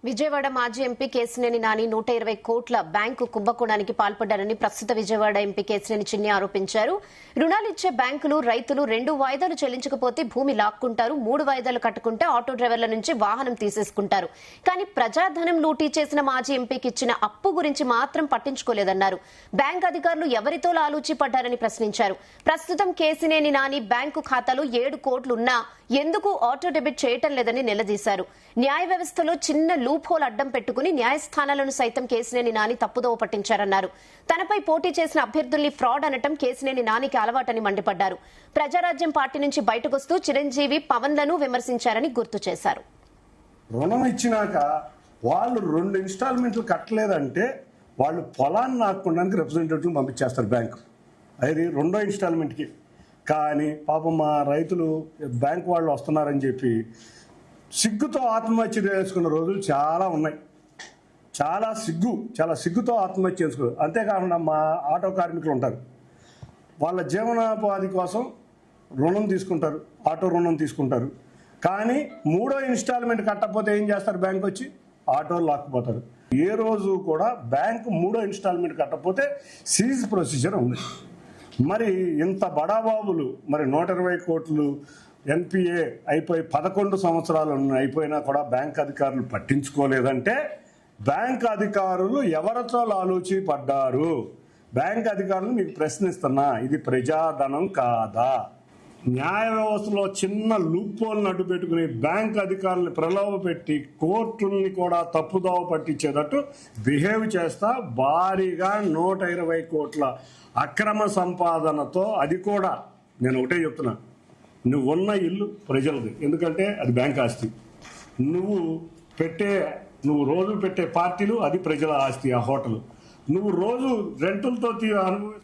విజయవాడ మాజీ ఎంపీ కేశినేని నాని 120 కోట్ల బ్యాంకు కుంభకోణానికి పాల్పడ్డారని ప్రస్తుత విజయవాడ ఎంపీ కేశినేని చిన్ని ఆరోపించారు. రుణాలిచ్చే బ్యాంకులు రైతులు 2 వాయిదాలు చెల్లించకపోతే భూమి లాక్కుంటారు, 3 వాయిదాలు కట్టుకుంటే ఆటో డ్రైవర్ల నుంచి వాహనం తీసేసుకుంటారు. కానీ ప్రజాధనం లూటీ చేసిన మాజీ ఎంపీకి ఇచ్చిన అప్పు గురించి మాత్రం పట్టించుకోలేదన్నారు. బ్యాంక్ అధికారులు ఎవరితో లాలూచి పడ్డారని ప్రశ్నించారు. ప్రస్తుతం కేశినేని నాని బ్యాంకు ఖాతాలో 7 కోట్లున్నా ఎందుకు ఆటో డెబిట్ చేయటం లేదని నిలదీశారు. న్యాయ వ్యవస్థలో చిన్న లూప్ హోల్ అడ్డం పెట్టుకుని న్యాయస్థానాలను సైతం కేశినేని నాని తప్పుదోవ పట్టించారన్నారు. తనపై పోటీ చేసిన అభ్యర్థుల్ని ఫ్రాడ్ అనటం కేశినేని నానికి అలవాటని మండిపడ్డారు. ప్రజారాజ్యం పార్టీ నుంచి బయటకొస్తూ చిరంజీవి, పవన్లను విమర్శించారని గుర్తు చేశారు. రుణం ఇచ్చినాక వాళ్ళు 2 ఇన్స్టాల్మెంట్లు కట్టలేదంటే వాళ్ళు పొలాన్ని నాటుకోవడానికి రిప్రజెంటేటివ్ పంపించేస్తారు బ్యాంకు, అది 2వ ఇన్స్టాల్మెంట్కి. కానీ పాపం మా రైతులు బ్యాంక్ వాళ్ళు వస్తున్నారని చెప్పి సిగ్గుతో ఆత్మహత్య చేసుకున్న రోజులు చాలా ఉన్నాయి. చాలా సిగ్గుతో ఆత్మహత్య చేసుకున్నారు. అంతేకాకుండా మా ఆటో కార్మికులు ఉంటారు, వాళ్ళ జీవనోపాధి కోసం రుణం తీసుకుంటారు, ఆటో రుణం తీసుకుంటారు. కానీ 3వ ఇన్స్టాల్మెంట్ కట్టకపోతే ఏం చేస్తారు? బ్యాంక్ వచ్చి ఆటోలు లాక్కుపోతారు. ఏ రోజు కూడా బ్యాంకు 3వ ఇన్స్టాల్మెంట్ కట్టకపోతే సీజ్ ప్రొసీజర్ ఉంది. మరి ఇంత బడాబాబులు, మరి 120 కోట్లు ఎన్పిఏ అయిపోయి 11 సంవత్సరాలు అయిపోయినా కూడా బ్యాంక్ అధికారులు పట్టించుకోలేదంటే బ్యాంక్ అధికారులు ఎవరితో లాలూచి పడ్డారు? బ్యాంక్ అధికారులు మీకు ప్రశ్నిస్తున్నా, ఇది ప్రజాధనం కాదా? న్యాయ వ్యవస్థలో చిన్న లూప్ హోల్ని అడ్డు పెట్టుకుని బ్యాంక్ అధికారులను ప్రలోభ పెట్టి కోర్టుల్ని కూడా తప్పుదోవ పట్టించేటట్టు బిహేవ్ చేస్తా భారీగా 120 కోట్ల అక్రమ సంపాదనతో, అది కూడా నేను ఒకటే చెప్తున్నా, నువ్వు ఉన్న ఇల్లు ప్రజలది, ఎందుకంటే అది బ్యాంక్ ఆస్తి. నువ్వు రోజు పెట్టే పార్టీలు అది ప్రజల ఆస్తి. ఆ హోటల్ నువ్వు రోజు రెంటులతో అనుభవి